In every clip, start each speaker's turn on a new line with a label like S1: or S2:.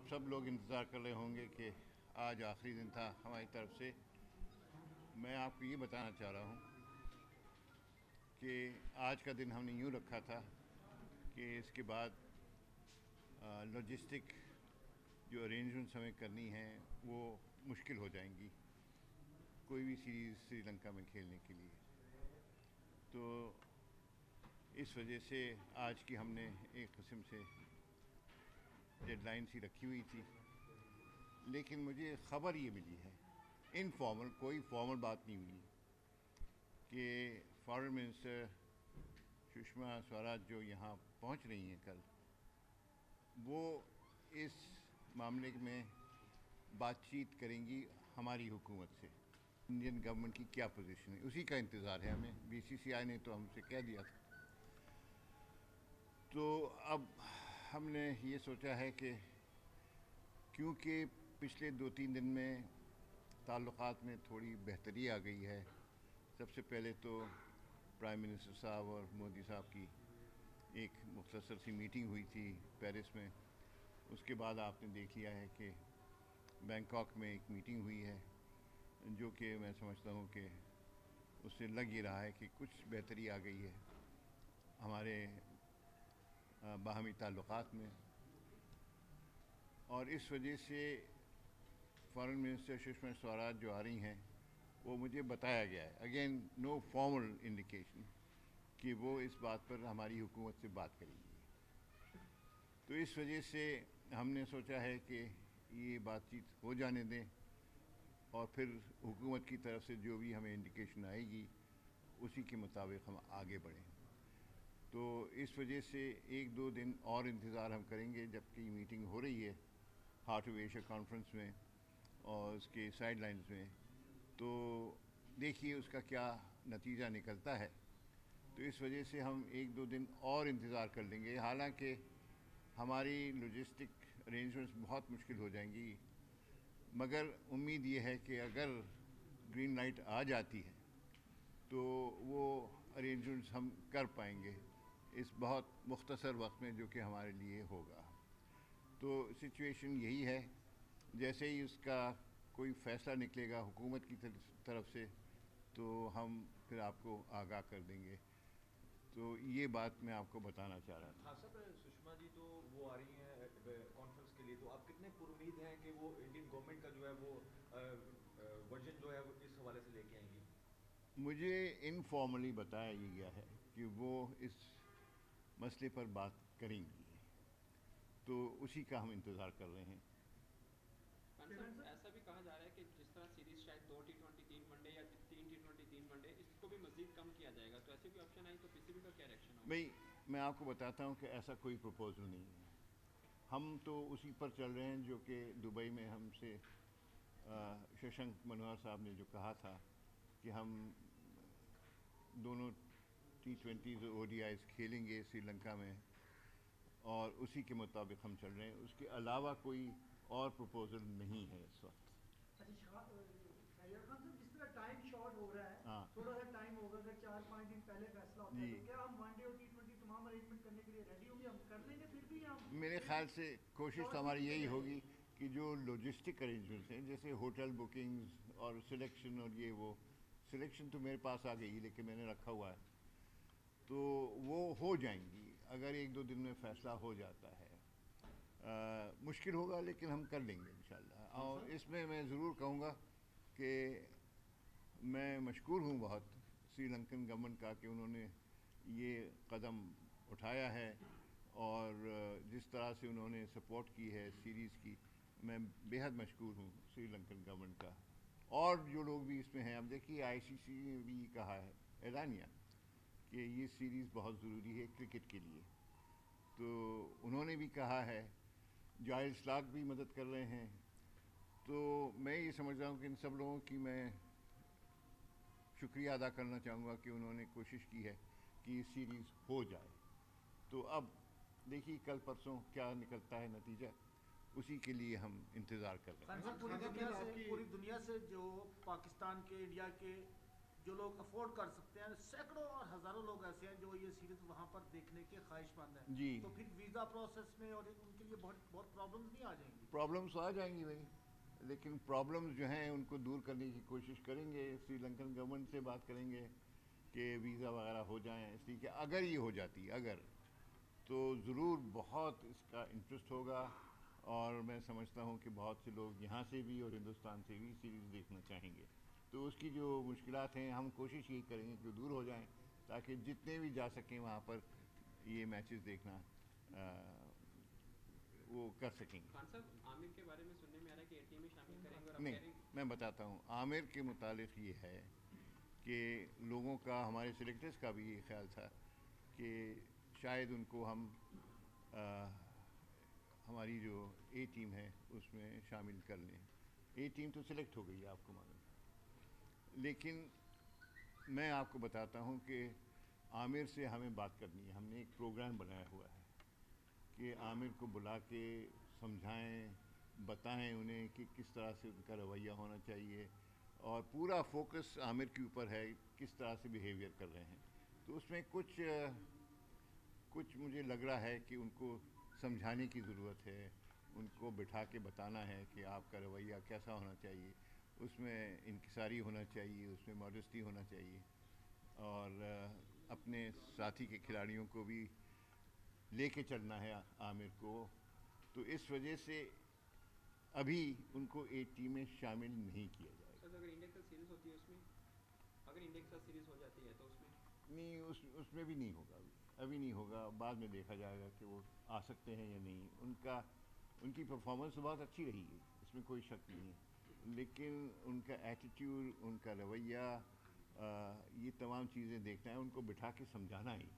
S1: आप सब लोग इंतज़ार कर रहे होंगे कि आज आखिरी दिन था हमारी तरफ से। मैं आपको ये बताना चाह रहा हूँ कि आज का दिन हमने यूँ रखा था कि इसके बाद लॉजिस्टिक जो अरेंजमेंट्स हमें करनी हैं वो मुश्किल हो जाएंगी कोई भी सीरीज़ श्रीलंका में खेलने के लिए। तो इस वजह से आज की हमने एक किस्म से डेडलाइन सी रखी हुई थी, लेकिन मुझे ख़बर ये मिली है, इनफॉर्मल, कोई फॉर्मल बात नहीं हुई, कि फॉरेन मिनिस्टर सुषमा स्वराज जो यहाँ पहुँच रही हैं कल, वो इस मामले में बातचीत करेंगी हमारी हुकूमत से। इंडियन गवर्नमेंट की क्या पोजीशन है उसी का इंतज़ार है हमें। बीसीसीआई ने तो हमसे कह दिया था। तो अब हमने ये सोचा है कि क्योंकि पिछले 2-3 दिन में ताल्लुकात में थोड़ी बेहतरी आ गई है। सबसे पहले तो प्राइम मिनिस्टर साहब और मोदी साहब की एक मुख्तसर सी मीटिंग हुई थी पेरिस में। उसके बाद आपने देख लिया है कि बैंकॉक में एक मीटिंग हुई है, जो कि मैं समझता हूँ कि उससे लग ही रहा है कि कुछ बेहतरी आ गई है हमारे बाहमी ताल्लुकात में। और इस वजह से फॉरेन मिनिस्टर सुषमा स्वराज जो आ रही हैं, वो मुझे बताया गया है, अगेन नो फॉर्मल इंडिकेशन, कि वो इस बात पर हमारी हुकूमत से बात करेंगी। तो इस वजह से हमने सोचा है कि ये बातचीत हो जाने दें और फिर हुकूमत की तरफ से जो भी हमें इंडिकेशन आएगी उसी के मुताबिक हम आगे बढ़ें। तो इस वजह से 1-2 दिन और इंतज़ार हम करेंगे, जबकि मीटिंग हो रही है हार्ट ऑफ एशिया कॉन्फ्रेंस में और उसके साइडलाइंस में। तो देखिए उसका क्या नतीजा निकलता है। तो इस वजह से हम 1-2 दिन और इंतज़ार कर लेंगे। हालांकि हमारी लॉजिस्टिक अरेंजमेंट्स बहुत मुश्किल हो जाएंगी, मगर उम्मीद ये है कि अगर ग्रीन लाइट आ जाती है तो वो अरेंजमेंट्स हम कर पाएंगे इस बहुत मुख्तसर वक्त में, जो कि हमारे लिए होगा। तो सिचुएशन यही है। जैसे ही उसका कोई फ़ैसला निकलेगा हुकूमत की तरफ से, तो हम फिर आपको आगाह कर देंगे। तो ये बात मैं आपको बताना चाह रहा था।
S2: हाँ सब सुषमा जी तो वो आ रही हैं कॉन्फ्रेंस के लिए, तो आप कितने पुरुमीद हैं कि वो इंडियन गवर्नमेंट का जो है वो वर्जन जो है वो इस हवाले से लेके आएंगी?
S1: मुझे इनफॉर्मली बताया ये गया है कि वो इस मसले पर बात करेंगी, तो उसी का हम इंतज़ार कर रहे हैं।
S3: सर ऐसा भी कहा जा रहा है कि जिस तरह सीरीज शायद 2 T20 3 वनडे या 3 T20 3 वनडे, इसको भी मजीद कम किया जाएगा, तो ऐसे भी ऑप्शन आई तो पीसीबी का क्या रिएक्शन होगा?
S1: भाई मैं आपको बताता हूँ कि ऐसा कोई प्रपोजल नहीं है। हम तो उसी पर चल रहे हैं जो कि दुबई में हमसे शशांक मनोहर साहब ने जो कहा था कि हम दोनों T20 ODIs खेलेंगे श्रीलंका में, और उसी के मुताबिक हम चल रहे हैं। उसके अलावा कोई और प्रपोजल नहीं है इस वक्त।
S4: अच्छा फैयाज खान साहब, जिस तरह टाइम शॉर्ट हो रहा है,
S1: हाँ
S4: थोड़ा सा टाइम होगा, अगर 4-5 दिन पहले फैसला होता है
S1: जी,
S4: तो क्या हम वनडे और T20 तमाम अरेंजमेंट करने के लिए रेडी होंगे? हम कर लेंगे फिर भी हम
S1: मेरे ख्याल से कोशिश तो हमारी यही
S4: जाएंगे?
S1: होगी कि जो लॉजिस्टिक अरेंजमेंट्स हैं, जैसे होटल बुकिंग्स और सिलेक्शन और ये वो, सिलेक्शन तो मेरे पास आ गई लेकिन मैंने रखा हुआ है, तो वो हो जाएंगी अगर 1-2 दिन में फ़ैसला हो जाता है। मुश्किल होगा लेकिन हम कर लेंगे इंशाल्लाह। और इसमें मैं ज़रूर कहूँगा कि मैं मशकूर हूँ बहुत श्रीलंकन गवर्नमेंट का कि उन्होंने ये कदम उठाया है, और जिस तरह से उन्होंने सपोर्ट की है सीरीज़ की, मैं बेहद मशकूर हूँ श्रीलंकन गवर्नमेंट का। और जो लोग भी इसमें हैं, अब देखिए आईसीसी ने भी कहा है एलानिया कि ये सीरीज़ बहुत ज़रूरी है क्रिकेट के लिए, तो उन्होंने भी कहा है। जाहिर इस्लाक भी मदद कर रहे हैं। तो मैं ये समझ रहा हूँ कि इन सब लोगों की मैं शुक्रिया अदा करना चाहूँगा कि उन्होंने कोशिश की है कि ये सीरीज़ हो जाए। तो अब देखिए कल परसों क्या निकलता है नतीजा, उसी के लिए हम इंतज़ार कर रहे हैं।
S4: पूरी दुनिया से जो पाकिस्तान के, इंडिया के जो लोग अफोर्ड कर सकते हैं, सैकड़ों और हज़ारों लोग ऐसे हैं जो ये सीरीज़ वहाँ पर देखने के ख्वाहिशमंद हैं।
S1: जी।
S4: तो फिर वीज़ा प्रोसेस में और उनके लिए बहुत बहुत प्रॉब्लम्स नहीं आ जाएंगी?
S1: प्रॉब्लम्स आ जाएंगी भाई, लेकिन प्रॉब्लम्स जो हैं उनको दूर करने की कोशिश करेंगे। श्रीलंकन गवर्नमेंट से बात करेंगे कि वीज़ा वगैरह हो जाएं। इसलिए कि अगर ये हो जाती तो ज़रूर बहुत इसका इंटरेस्ट होगा, और मैं समझता हूँ कि बहुत से लोग यहाँ से भी और हिंदुस्तान से भी सीरीज़ देखना चाहेंगे। तो उसकी जो मुश्किलात हैं हम कोशिश यही करेंगे कि दूर हो जाएं, ताकि जितने भी जा सकें वहाँ पर ये मैचेस देखना वो कर सकेंगे।
S3: खान साहब, आमिर के बारे में सुनने में आ रहा है कि ए टीम में शामिल करेंगे, और आप
S1: नहीं,
S3: कह रहे हैं
S1: मैं बताता हूँ। आमिर के मुतालिक ये है कि लोगों का, हमारे सिलेक्टर्स का भी ये ख्याल था कि शायद उनको हम हमारी जो ए टीम है उसमें शामिल कर लें। ए टीम तो सिलेक्ट हो गई है, आपको मालूम। लेकिन मैं आपको बताता हूँ कि आमिर से हमें बात करनी है। हमने एक प्रोग्राम बनाया हुआ है कि आमिर को बुला के समझाएं, बताएं उन्हें कि किस तरह से उनका रवैया होना चाहिए, और पूरा फोकस आमिर के ऊपर है किस तरह से बिहेवियर कर रहे हैं। तो उसमें कुछ मुझे लग रहा है कि उनको समझाने की ज़रूरत है, उनको बिठा के बताना है कि आपका रवैया कैसा होना चाहिए, उसमें इंकिसारी होना चाहिए, उसमें मॉडेस्टी होना चाहिए, और अपने साथी के खिलाड़ियों को भी लेके चलना है आमिर को। तो इस वजह से अभी उनको ए टीम में शामिल नहीं किया जाएगा।
S3: सर, अगर इंडिया के साथ सीरीज़ होती है उसमें, अगर इंडिया के साथ सीरीज़ हो जाती है तो उसमें
S1: नहीं, उसमें भी नहीं होगा। अभी नहीं होगा, बाद में देखा जाएगा कि वो आ सकते हैं या नहीं। उनकी परफॉर्मेंस तो बहुत अच्छी रही है, इसमें कोई शक नहीं है, लेकिन उनका एटीट्यूड, उनका रवैया, ये तमाम चीज़ें देखना है, उनको बिठा के समझाना ही।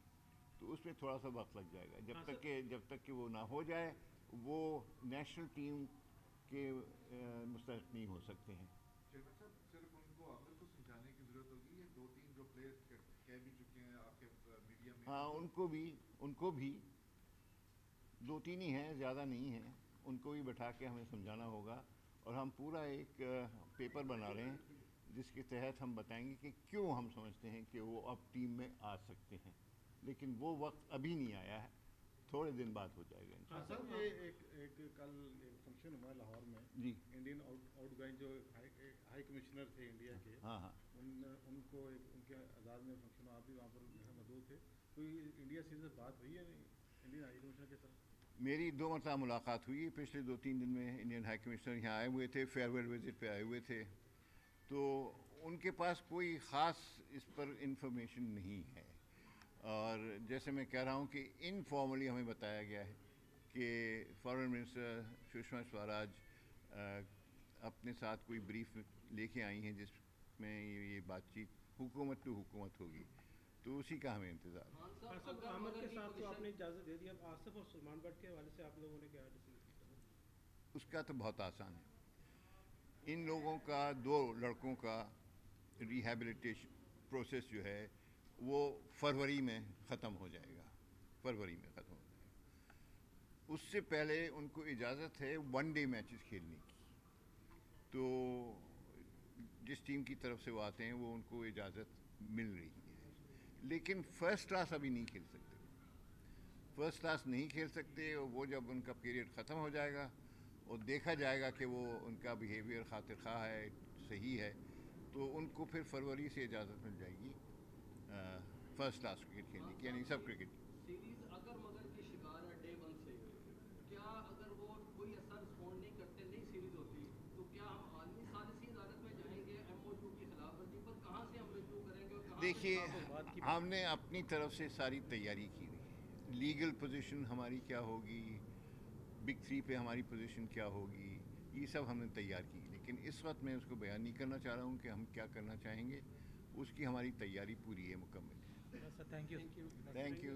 S1: तो उसमें थोड़ा सा वक्त लग जाएगा। जब तक कि वो ना हो जाए, वो नेशनल टीम के मुस्तहक नहीं हो सकते हैं।
S5: चेयरमैन साहब, सिर्फ उनको आमिर को समझाने की ज़रूरत होगी, या दो तीन जो प्लेयर्स कह भी चुके हैं आपके मीडिया में?
S1: हाँ, उनको भी 2-3 ही हैं, ज़्यादा नहीं हैं। उनको भी बैठा के हमें समझाना होगा, और हम पूरा एक पेपर बना रहे हैं जिसके तहत हम बताएंगे कि क्यों हम समझते हैं कि वो अब टीम में आ सकते हैं। लेकिन वो वक्त अभी नहीं आया है, थोड़े दिन बाद हो जाएगा।
S6: हाँ सर, ये एक कल एक फंक्शन हुआ लाहौर में
S1: जी।
S6: इंडियन आउटगोइंग जो हाई कमिश्नर थे इंडिया के,
S1: हाँ,
S6: उनको एक उनके आज़ाद में फंक्शन, आप भी वहाँ पर मौजूद थे। कोई इंडिया से बात हुई है इंडियन हाई कमिश्नर के साथ?
S1: मेरी 2 मरतबा मुलाकात हुई पिछले 2-3 दिन में। इंडियन हाई कमिश्नर यहाँ आए हुए थे, फेयरवेल विजिट पे आए हुए थे। तो उनके पास कोई ख़ास इस पर इंफॉर्मेशन नहीं है, और जैसे मैं कह रहा हूँ कि इनफॉर्मली हमें बताया गया है कि फॉरेन मिनिस्टर सुषमा स्वराज अपने साथ कोई ब्रीफ लेके आई हैं जिसमें ये बातचीत हुकूमत टू हुकूमत होगी। तो उसी का हमें इंतज़ार है।
S7: हाँ सर, आमिर के साथ तो आपने इजाज़त दे दी, अब आसिफ और सलमान बट के हवाले से आप लोगों ने क्या डिसीजन किया?
S1: उसका तो बहुत आसान है। इन लोगों का, 2 लड़कों का रिहैबिलिटेशन प्रोसेस जो है वो फरवरी में ख़त्म हो जाएगा। उससे पहले उनको इजाज़त है 1 डे मैचेस खेलने की। तो जिस टीम की तरफ से वो आते हैं वो उनको इजाज़त मिल रही है, लेकिन फ़र्स्ट क्लास अभी नहीं खेल सकते। और वो जब उनका पीरियड ख़त्म हो जाएगा और देखा जाएगा कि वो उनका बिहेवियर खातिर खा है, सही है, तो उनको फिर फरवरी से इजाज़त मिल जाएगी फ़र्स्ट क्लास क्रिकेट खेलने की, यानी सब क्रिकेट।
S8: सीरीज अगर मगर की शिकार है डे 1 से, क्या अगर वो कोई ऐसा रिस्पॉन्ड नहीं करते, नहीं सीरीज होती, तो क्या हम आलमी सालिसी अदालत में जाएंगे MOU की खिलाफवर्जी पर? कहाँ से हम रजू करेंगे और कहाँ
S1: देखिए,
S8: से?
S1: हमने अपनी तरफ से सारी तैयारी की हुई है। लीगल पोजीशन हमारी क्या होगी, बिग 3 पे हमारी पोजीशन क्या होगी, ये सब हमने तैयार की। लेकिन इस वक्त मैं उसको बयान नहीं करना चाह रहा हूँ कि हम क्या करना चाहेंगे। उसकी हमारी तैयारी पूरी है, मुकम्मल है।
S7: Sir, thank you.
S1: Thank you.